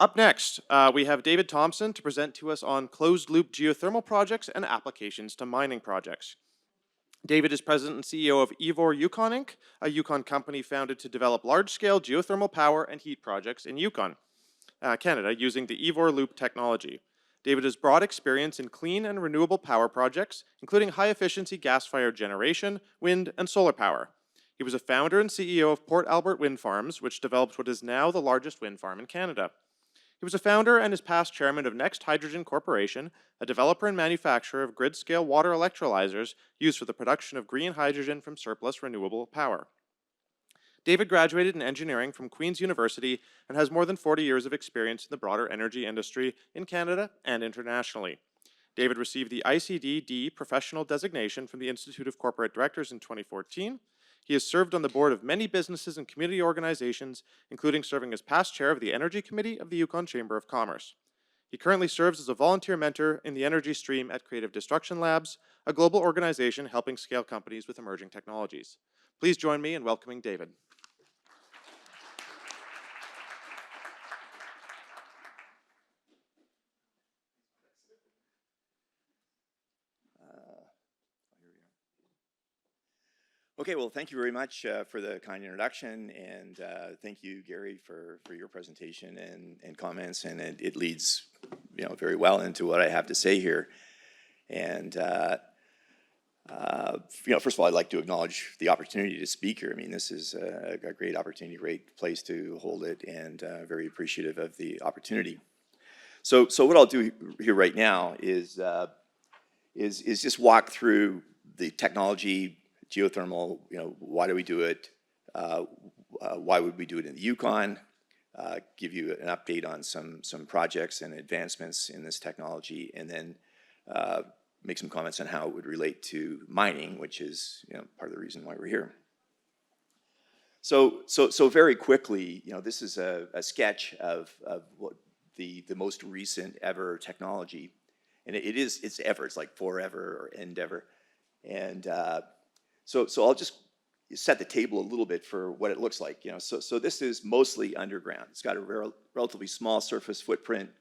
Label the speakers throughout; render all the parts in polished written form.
Speaker 1: Up next, we have David Thompson to present to us on closed-loop geothermal projects and applications to mining projects. David is president and CEO of Evor Yukon Inc., a Yukon company founded to develop large-scale geothermal power and heat projects in Yukon, Canada, using the Evor Loop technology. David has broad experience in clean and renewable power projects, including high-efficiency gas-fired generation, wind, and solar power. He was a founder and CEO of Port Albert Wind Farms, which developed what is now the largest wind farm in Canada. He was a founder and is past chairman of Next Hydrogen Corporation, a developer and manufacturer of grid-scale water electrolyzers used for the production of green hydrogen from surplus renewable power. David graduated in engineering from Queen's University and has more than 40 years of experience in the broader energy industry in Canada and internationally. David received the ICD-D professional designation from the Institute of Corporate Directors in 2014. He has served on the board of many businesses and community organizations, including serving as past chair of the Energy Committee of the Yukon Chamber of Commerce. He currently serves as a volunteer mentor in the energy stream at Creative Destruction Labs, a global organization helping scale companies with emerging technologies. Please join me in welcoming David.
Speaker 2: Okay, well, thank you very much for the kind introduction, and thank you, Gary, for your presentation and comments, and it leads, very well into what I have to say here. And first of all, I'd like to acknowledge the opportunity to speak here. I mean, this is a great opportunity, great place to hold it, and very appreciative of the opportunity. So what I'll do here right now is just walk through the technology. Geothermal, why do we do it? Why would we do it in the Yukon? Give you an update on some projects and advancements in this technology, and then make some comments on how it would relate to mining, which is part of the reason why we're here. So very quickly, this is a sketch of what the most recent ever technology, and it's ever. It's like forever or endeavor, and So I'll just set the table a little bit for what it looks like. So this is mostly underground. It's got a relatively small surface footprint,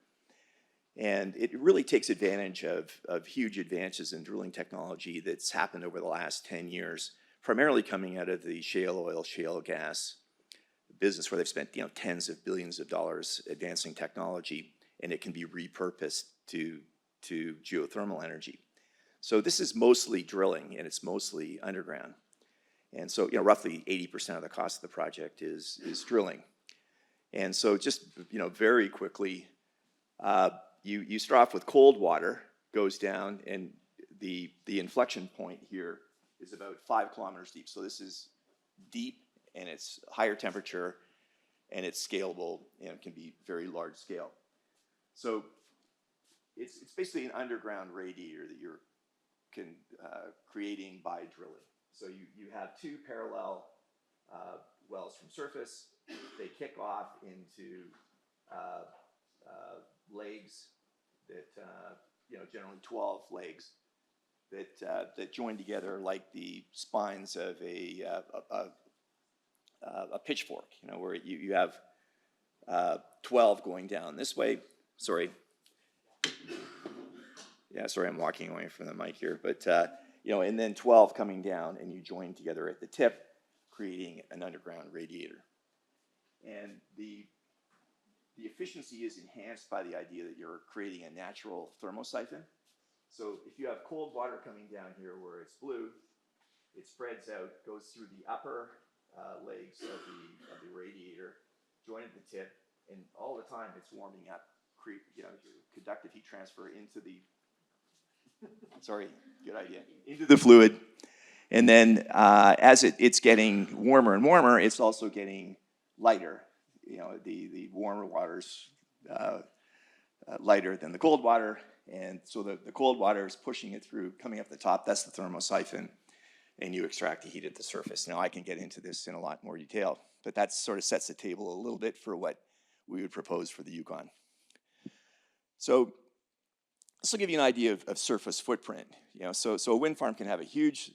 Speaker 2: and it really takes advantage of huge advances in drilling technology that's happened over the last 10 years, primarily coming out of the shale oil, shale gas business, where they've spent tens of billions of dollars advancing technology, and it can be repurposed to geothermal energy. So this is mostly drilling, and it's mostly underground. And so, roughly 80% of the cost of the project is drilling. And so just, very quickly, you start off with cold water, goes down, and the inflection point here is about 5 kilometers deep. So this is deep, and it's higher temperature, and it's scalable, and it can be very large scale. So it's basically an underground radiator that you're creating by drilling. So you have 2 parallel wells from surface. They kick off into legs that generally 12 legs that join together like the spines of a pitchfork. Where you have 12 going down this way. Sorry. Yeah, sorry, I'm walking away from the mic here, but and then 12 coming down, and you join together at the tip, creating an underground radiator. And the efficiency is enhanced by the idea that you're creating a natural thermosiphon. So if you have cold water coming down here where it's blue, it spreads out, goes through the upper legs of the radiator, join at the tip, and all the time it's warming up, conductive heat transfer into the good idea. Into the fluid. And then as it's getting warmer and warmer, it's also getting lighter. The warmer water's lighter than the cold water. And so the cold water is pushing it through, coming up the top. That's the thermosiphon. And you extract the heat at the surface. Now, I can get into this in a lot more detail, but that sort of sets the table a little bit for what we would propose for the Yukon. So this will give you an idea of surface footprint. So a wind farm can have a huge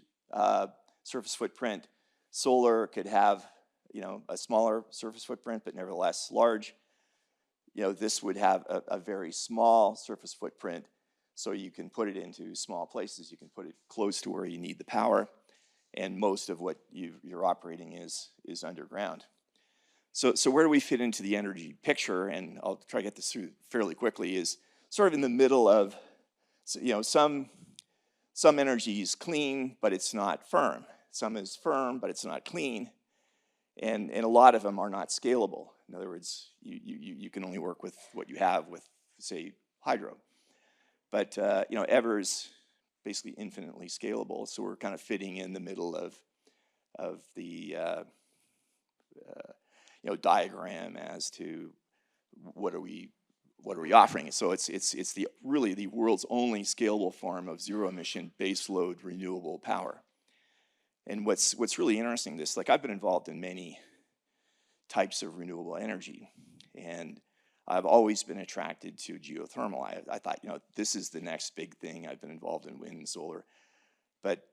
Speaker 2: surface footprint. Solar could have, a smaller surface footprint, but nevertheless large. this would have a very small surface footprint, so you can put it into small places. You can put it close to where you need the power, and most of what you're operating is underground. So where do we fit into the energy picture? And I'll try to get this through fairly quickly. Is sort of in the middle of, some energy is clean, but it's not firm. Some is firm, but it's not clean. And a lot of them are not scalable. In other words, you can only work with what you have with, say, hydro. But Ever's basically infinitely scalable, so we're kind of fitting in the middle of the diagram as to what are we offering. So it's really the world's only scalable form of zero emission baseload renewable power. And what's really interesting, I've been involved in many types of renewable energy, and I've always been attracted to geothermal. I thought, this is the next big thing. I've been involved in wind and solar, but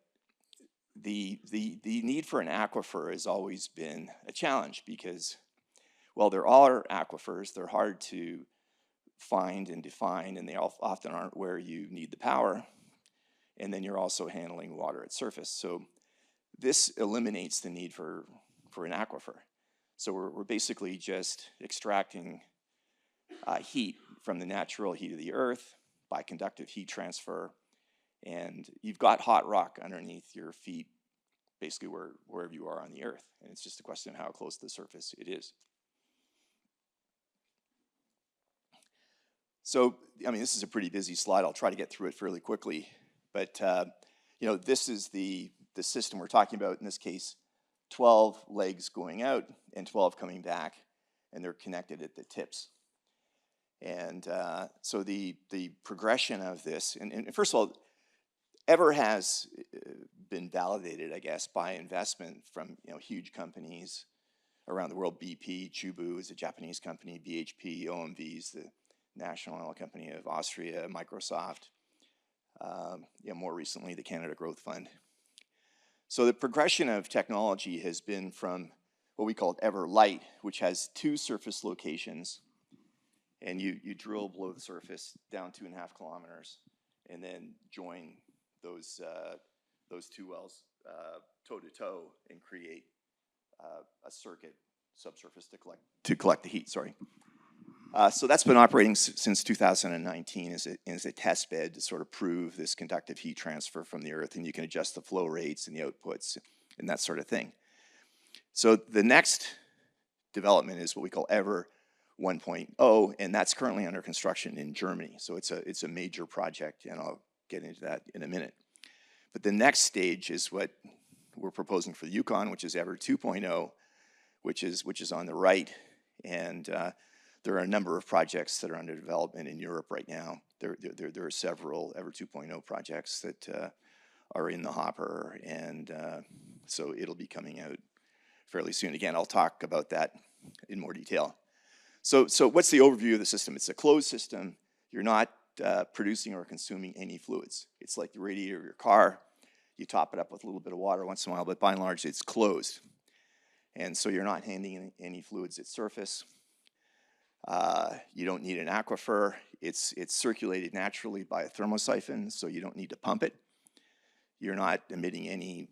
Speaker 2: the need for an aquifer has always been a challenge because, well, there are aquifers. They're hard to find and define, and they often aren't where you need the power. And then you're also handling water at surface. So this eliminates the need for an aquifer. So we're basically just extracting heat from the natural heat of the earth by conductive heat transfer, and you've got hot rock underneath your feet, basically wherever you are on the earth, and it's just a question of how close to the surface it is. So, this is a pretty busy slide. I'll try to get through it fairly quickly, but this is the system we're talking about. In this case, 12 legs going out and 12 coming back, and they're connected at the tips. And so the progression of this, and first of all, Ever has been validated, I guess, by investment from huge companies around the world. BP, Chubu is a Japanese company, BHP, OMV is the national oil company of Austria, Microsoft, more recently the Canada Growth Fund. So the progression of technology has been from what we call Ever Light, which has 2 surface locations, and you drill below the surface down 2.5 kilometers, and then join those 2 wells toe to toe and create a circuit subsurface to collect the heat. So that's been operating since 2019 as a test bed to sort of prove this conductive heat transfer from the earth, and you can adjust the flow rates and the outputs and that sort of thing. So the next development is what we call Ever 1.0, and that's currently under construction in Germany. So it's a major project, and I'll get into that in a minute. But the next stage is what we're proposing for the Yukon, which is Ever 2.0, which is on the right, and there are a number of projects that are under development in Europe right now. There are several Ever 2.0 projects that are in the hopper, and so it'll be coming out fairly soon. Again, I'll talk about that in more detail. So what's the overview of the system? It's a closed system. You're not producing or consuming any fluids. It's like the radiator of your car. You top it up with a little bit of water once in a while, but by and large, it's closed. And so you're not handling any fluids at surface. You don't need an aquifer. It's circulated naturally by a thermosiphon, so you don't need to pump it. You're not emitting any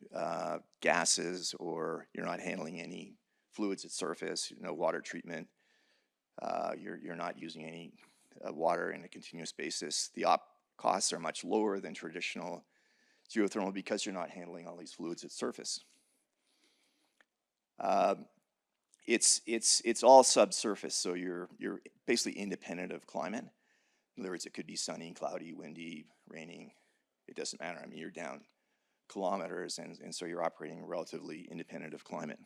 Speaker 2: gases, or you're not handling any fluids at surface, no water treatment. You're not using any water in a continuous basis. The op costs are much lower than traditional geothermal because you're not handling all these fluids at surface. It's all subsurface, so you're basically independent of climate. In other words, it could be sunny, cloudy, windy, raining. It doesn't matter. You're down kilometers, and so you're operating relatively independent of climate.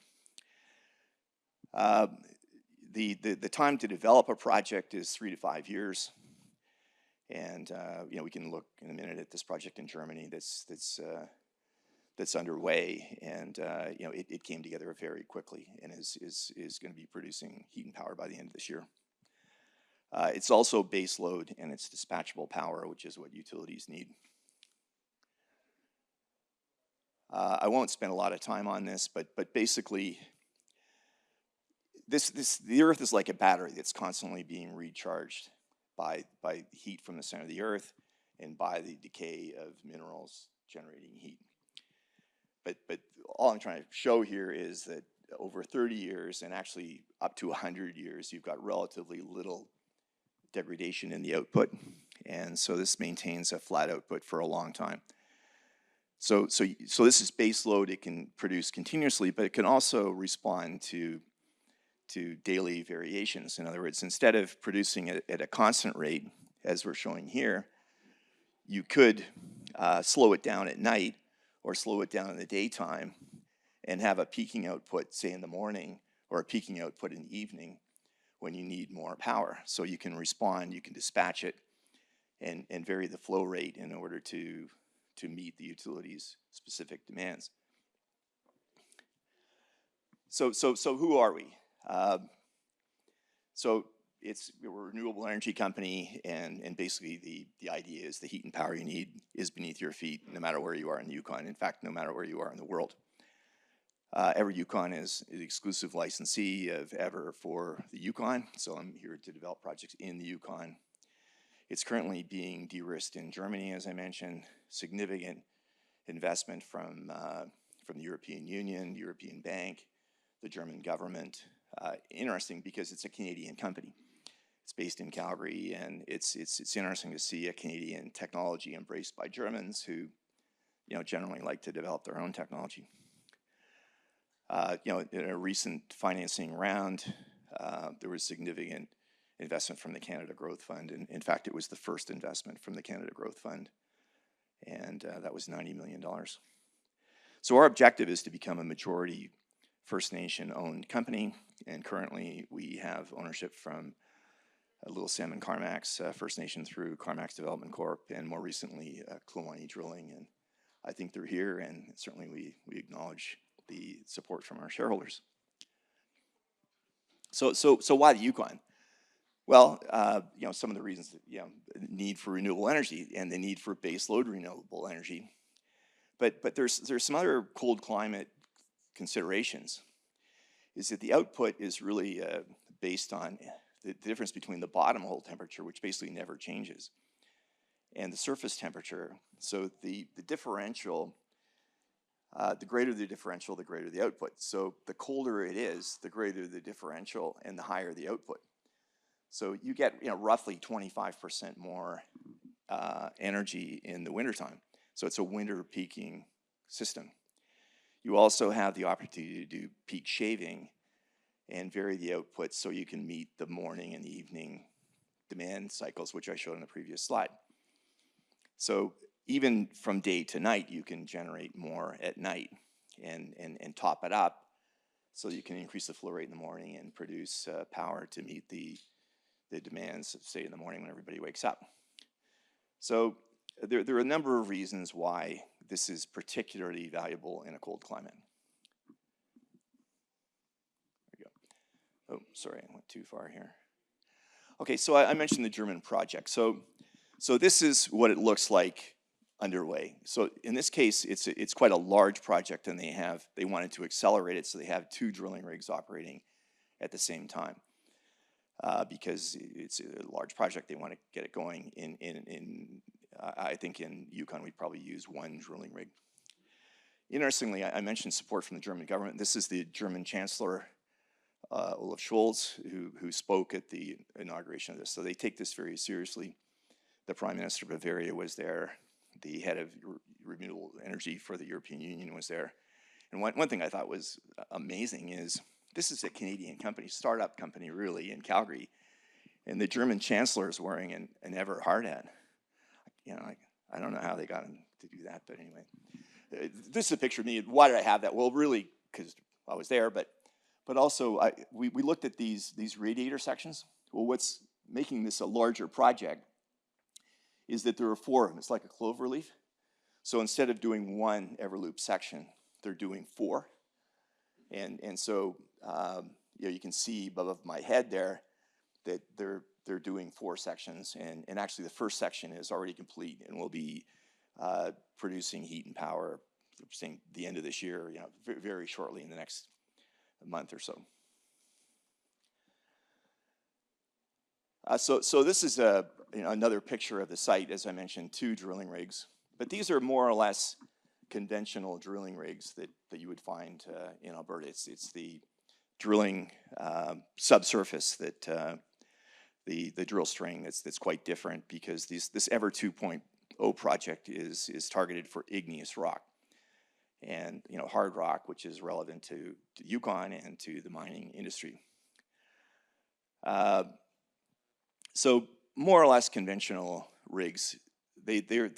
Speaker 2: The time to develop a project is 3 to 5 years, and we can look in a minute at this project in Germany that's underway, and it came together very quickly and is going to be producing heat and power by the end of this year. It's also base load, and it's dispatchable power, which is what utilities need. I won't spend a lot of time on this, but basically the Earth is like a battery that's constantly being recharged by heat from the center of the Earth and by the decay of minerals generating heat. But all I'm trying to show here is that over 30 years, and actually up to 100 years, you've got relatively little degradation in the output. And so this maintains a flat output for a long time. So this is base load. It can produce continuously, but it can also respond to daily variations. In other words, instead of producing it at a constant rate, as we're showing here, you could slow it down at night or slow it down in the daytime and have a peaking output, say in the morning, or a peaking output in the evening when you need more power. So you can respond, you can dispatch it, and vary the flow rate in order to meet the utility's specific demands. So who are we? So we're a renewable energy company, and basically the idea is the heat and power you need is beneath your feet, no matter where you are in the Yukon. In fact, no matter where you are in the world. Ever Yukon is the exclusive licensee of Ever for the Yukon, so I'm here to develop projects in the Yukon. It's currently being de-risked in Germany, as I mentioned. Significant investment from the European Union, European Bank, the German government. Interesting because it's a Canadian company. It's based in Calgary, and it's interesting to see a Canadian technology embraced by Germans who, generally like to develop their own technology. In a recent financing round, there was significant investment from the Canada Growth Fund. And in fact, it was the first investment from the Canada Growth Fund. And that was $90 million. So our objective is to become a majority First Nation owned company. And currently we have ownership from Little Salmon Carmacks First Nation through Carmacks Development Corp. And more recently, Kluwani Drilling. And I think they're here, and certainly we acknowledge the support from our shareholders. So why the Yukon? Well, some of the reasons that, the need for renewable energy and the need for base load renewable energy. But there's some other cold climate considerations. Is that the output is really based on the difference between the bottom hole temperature, which basically never changes, and the surface temperature. So the differential, the greater the differential, the greater the output. So the colder it is, the greater the differential and the higher the output. So you get roughly 25% more energy in the wintertime. So it's a winter peaking system. You also have the opportunity to do peak shaving and vary the output so you can meet the morning and the evening demand cycles, which I showed in the previous slide. So even from day to night, you can generate more at night and top it up so you can increase the flow rate in the morning and produce power to meet the demands, say, in the morning when everybody wakes up. So there are a number of reasons why this is particularly valuable in a cold climate. There we go. Oh, sorry, I went too far here. Okay, so I mentioned the German project. So this is what it looks like underway. So in this case, it's quite a large project, and they wanted to accelerate it, so they have 2 drilling rigs operating at the same time. Because it's a large project, they want to get it going. I think in Yukon we'd probably use 1 drilling rig. Interestingly, I mentioned support from the German government. This is the German Chancellor, Olaf Scholz, who spoke at the inauguration of this. So they take this very seriously. The Prime Minister of Bavaria was there. The head of renewable energy for the European Union was there. And one thing I thought was amazing is this is a Canadian company, startup company really, in Calgary, and the German Chancellor is wearing an Ever hard hat. I don't know how they got him to do that, but anyway. This is a picture of me. Why did I have that? Well, really, because I was there, but also we looked at these radiator sections. Well, what's making this a larger project is that there are 4 of them. It's like a clover leaf. So instead of doing 1 Everloop section, they're doing 4. And so you can see above my head there that they're doing 4 sections, and actually the first section is already complete and will be producing heat and power, saying the end of this year, very shortly in the next month or so. So this is another picture of the site. As I mentioned, 2 drilling rigs, but these are more or less conventional drilling rigs that you would find in Alberta. It's the drilling subsurface that the drill string that's quite different, because this Ever 2.0 project is targeted for igneous rock, and hard rock, which is relevant to Yukon and to the mining industry. So more or less conventional rigs, they're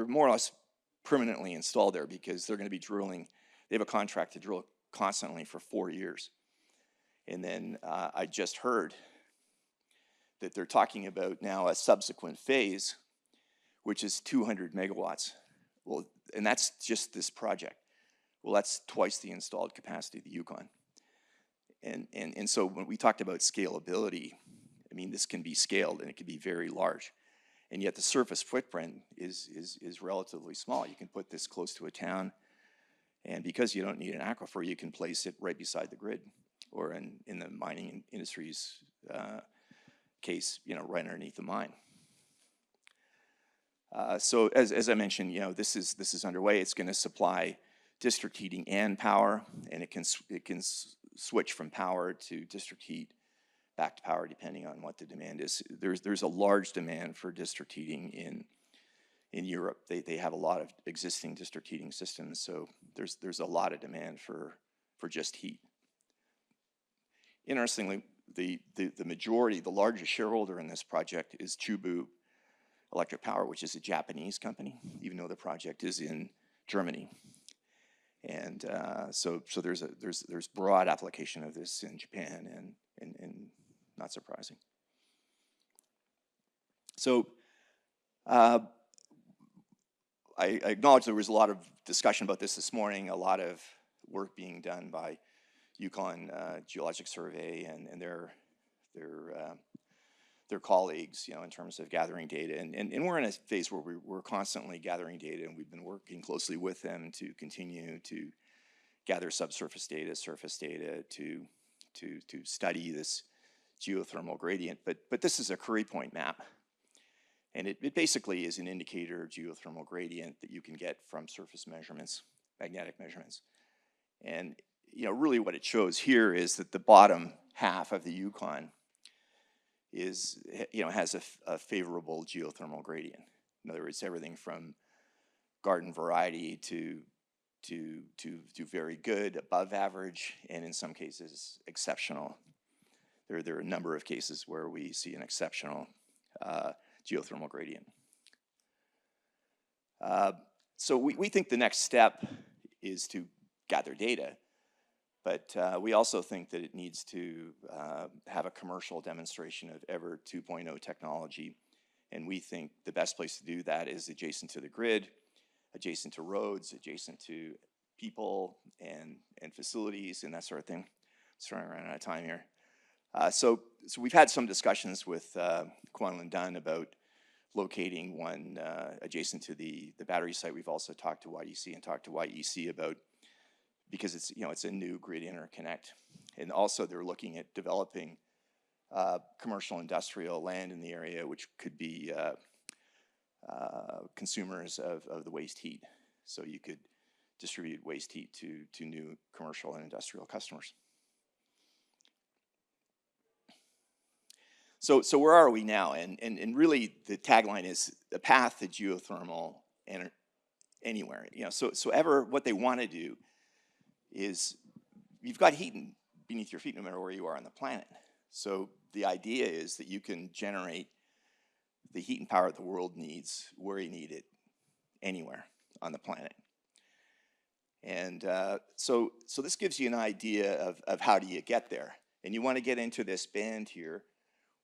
Speaker 2: more or less permanently installed there because they're going to be drilling. They have a contract to drill constantly for 4 years. And then I just heard that they're talking about now a subsequent phase, which is 200 megawatts. Well, and that's just this project. Well, that's twice the installed capacity of the Yukon. And so when we talked about scalability, I mean, this can be scaled and it can be very large. And yet the surface footprint is relatively small. You can put this close to a town, and because you don't need an aquifer, you can place it right beside the grid, or in the mining industry's case, right underneath the mine. So as I mentioned, this is underway. It's going to supply district heating and power, and it can switch from power to district heat back to power depending on what the demand is. There's a large demand for district heating in Europe. They have a lot of existing district heating systems, so there's a lot of demand for just heat. Interestingly, the majority, the largest shareholder in this project is Chubu Electric Power, which is a Japanese company, even though the project is in Germany. And so there's broad application of this in Japan, and not surprising. So I acknowledge there was a lot of discussion about this morning, a lot of work being done by Yukon Geologic Survey and their colleagues, in terms of gathering data. And we're in a phase where we're constantly gathering data, and we've been working closely with them to continue to gather subsurface data, surface data, to study this geothermal gradient. But this is a Curry Point map, and it basically is an indicator of geothermal gradient that you can get from surface measurements, magnetic measurements. And really what it shows here is that the bottom half of the Yukon has a favorable geothermal gradient. In other words, everything from garden variety to very good, above average, and in some cases exceptional. There are a number of cases where we see an exceptional geothermal gradient. So we think the next step is to gather data, but we also think that it needs to have a commercial demonstration of Ever 2.0 technology, and we think the best place to do that is adjacent to the grid, adjacent to roads, adjacent to people and facilities and that sort of thing. Starting to run out of time here. So we've had some discussions with Kwon Dunn about locating one adjacent to the battery site. We've also talked to YDC and talked to YEC about, because it's a new grid interconnect, and also they're looking at developing commercial industrial land in the area, which could be consumers of the waste heat. So you could distribute waste heat to new commercial and industrial customers. So where are we now? And really the tagline is the path to geothermal anywhere. So Ever, what they want to do is, you've got heat beneath your feet no matter where you are on the planet. So the idea is that you can generate the heat and power that the world needs where you need it, anywhere on the planet. And so this gives you an idea of how do you get there. And you want to get into this band here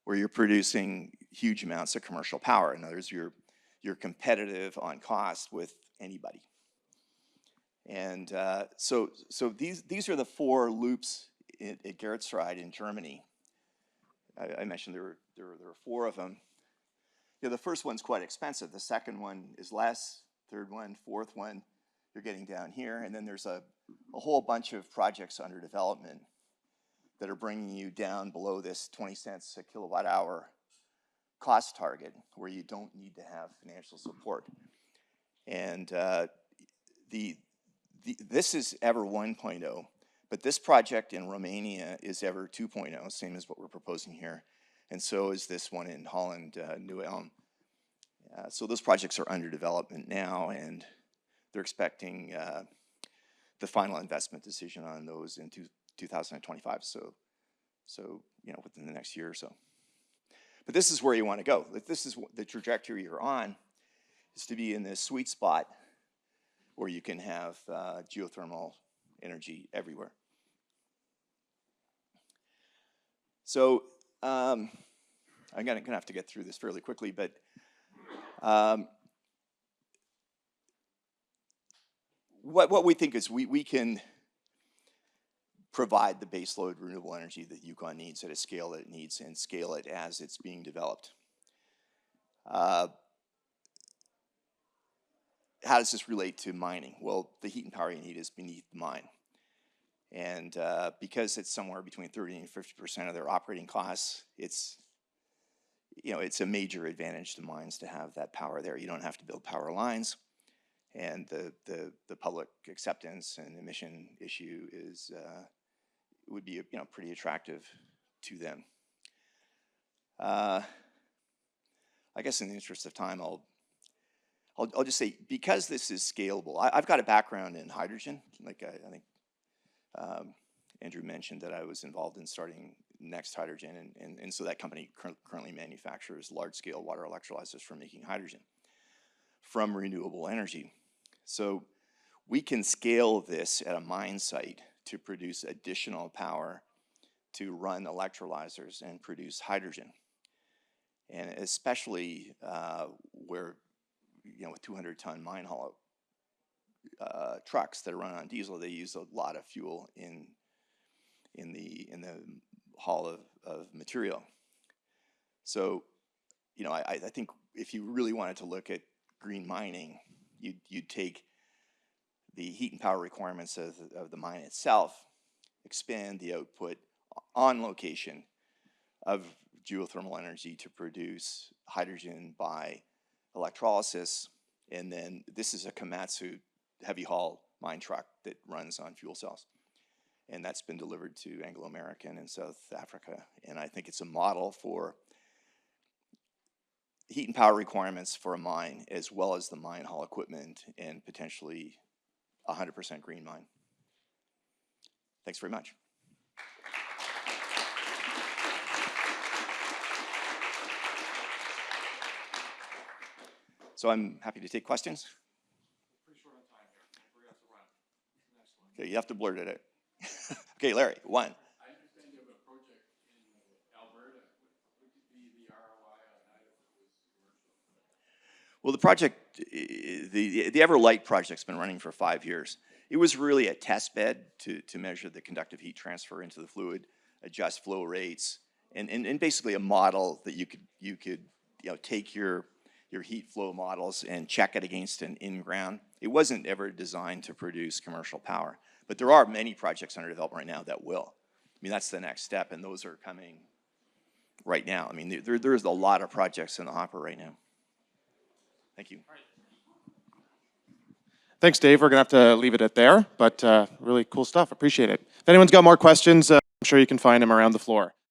Speaker 2: where you're producing huge amounts of commercial power. In other words, you're competitive on cost with anybody. And so these are the 4 loops at Geretsried in Germany. I mentioned there are 4 of them. The first one's quite expensive. The second one is less. Third one, fourth one, you're getting down here. And then there's a whole bunch of projects under development that are bringing you down below this 20 cents a kilowatt hour cost target where you don't need to have financial support. And this is EVER 1.0, but this project in Romania is EVER 2.0, same as what we're proposing here. And so is this one in Holland, New Elm. So those projects are under development now, and they're expecting the final investment decision on those in 2025. So within the next year or so. But this is where you want to go. This is the trajectory you're on, is to be in this sweet spot where you can have geothermal energy everywhere. So I'm gonna have to get through this fairly quickly, but what we think is we can provide the baseload renewable energy that Yukon needs at a scale that it needs, and scale it as it's being developed. How does this relate to mining? Well, the heat and power you need is beneath the mine. And because it's somewhere between 30 and 50% of their operating costs, it's a major advantage to mines to have that power there. You don't have to build power lines, and the public acceptance and emission issue is would be pretty attractive to them. I guess in the interest of time, I'll just say, because this is scalable, I've got a background in hydrogen. Like I think Andrew mentioned that I was involved in starting Next Hydrogen, and so that company currently manufactures large-scale water electrolyzers for making hydrogen from renewable energy. So we can scale this at a mine site to produce additional power to run electrolyzers and produce hydrogen. And especially where, with 200-ton mine haul trucks that run on diesel, they use a lot of fuel in the haul of material. So, I think if you really wanted to look at green mining, you'd take the heat and power requirements of the mine itself, expand the output on location of geothermal energy to produce hydrogen by electrolysis, and then this is a Komatsu heavy haul mine truck that runs on fuel cells, and that's been delivered to Anglo American in South Africa. And I think it's a model for heat and power requirements for a mine, as well as the mine haul equipment, and potentially 100% green mine. Thanks very much. So I'm happy to take questions.
Speaker 1: Pretty short on time here. We're going to have to run. Next one.
Speaker 2: Okay, you have to blurt it out. Okay, Larry, one.
Speaker 3: I understand you have a project in Alberta. What could be the ROI on that if it was commercial?
Speaker 2: Well, the project, the Everlight project's been running for 5 years. It was really a test bed to measure the conductive heat transfer into the fluid, adjust flow rates, and basically a model that you could take your heat flow models and check it against an in-ground. It wasn't ever designed to produce commercial power, but there are many projects under development right now that will. I mean, that's the next step, and those are coming right now. I mean, there's a lot of projects in the hopper right now. Thank you.
Speaker 1: Thanks, Dave. We're going to have to leave it at there, but really cool stuff. Appreciate it. If anyone's got more questions, I'm sure you can find them around the floor.